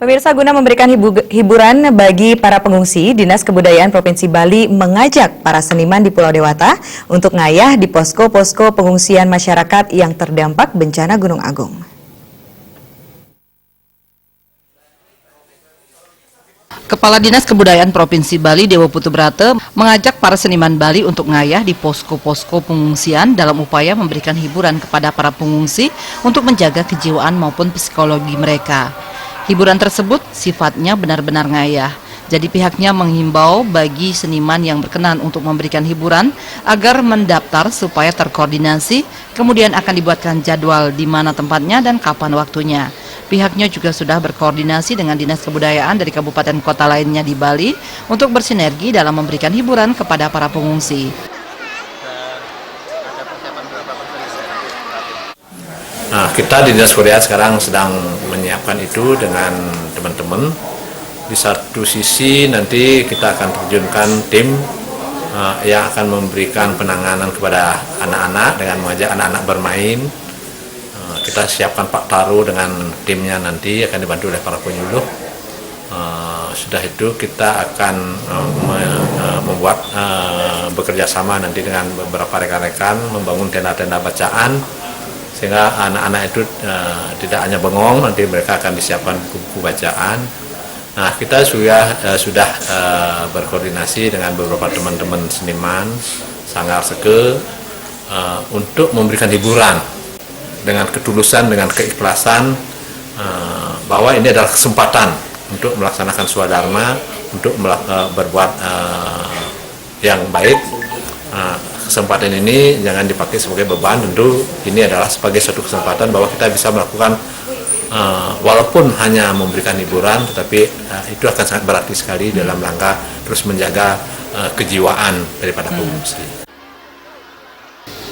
Pemirsa, guna memberikan hiburan bagi para pengungsi, Dinas Kebudayaan Provinsi Bali mengajak para seniman di Pulau Dewata untuk ngayah di posko-posko pengungsian masyarakat yang terdampak bencana Gunung Agung. Kepala Dinas Kebudayaan Provinsi Bali, Dewo Putubrata, mengajak para seniman Bali untuk ngayah di posko-posko pengungsian dalam upaya memberikan hiburan kepada para pengungsi untuk menjaga kejiwaan maupun psikologi mereka. Hiburan tersebut sifatnya benar-benar ngayah. Jadi pihaknya menghimbau bagi seniman yang berkenan untuk memberikan hiburan agar mendaftar supaya terkoordinasi, kemudian akan dibuatkan jadwal di mana tempatnya dan kapan waktunya. Pihaknya juga sudah berkoordinasi dengan Dinas Kebudayaan dari kabupaten kota lainnya di Bali untuk bersinergi dalam memberikan hiburan kepada para pengungsi. Nah, kita di Dinas Kebudayaan sekarang sedang menyiapkan itu dengan teman-teman. Di satu sisi nanti kita akan terjunkan tim yang akan memberikan penanganan kepada anak-anak dengan mengajak anak-anak bermain. Kita siapkan Pak Taru dengan timnya nanti akan dibantu oleh para penyuluh. Sudah itu kita akan membuat bekerja sama nanti dengan beberapa rekan-rekan membangun tenda-tenda bacaan sehingga anak-anak itu tidak hanya bengong, nanti mereka akan disiapkan buku bacaan. Nah, kita sudah berkoordinasi dengan beberapa teman-teman seniman Sanggar Seke untuk memberikan hiburan dengan ketulusan, dengan keikhlasan bahwa ini adalah kesempatan untuk melaksanakan swadharma, untuk berbuat yang baik. Kesempatan ini jangan dipakai sebagai beban, tentu ini adalah sebagai suatu kesempatan bahwa kita bisa melakukan walaupun hanya memberikan hiburan, tetapi itu akan sangat berarti sekali dalam rangka terus menjaga kejiwaan daripada pengungsi.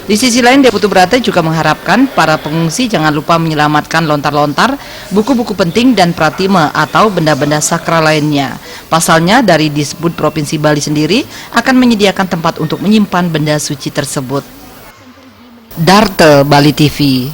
Di sisi lain, Dewo Putubrata juga mengharapkan para pengungsi jangan lupa menyelamatkan lontar-lontar, buku-buku penting dan pratime atau benda-benda sakral lainnya. Pasalnya, dari Disbud Provinsi Bali sendiri akan menyediakan tempat untuk menyimpan benda suci tersebut. Darte, Bali TV.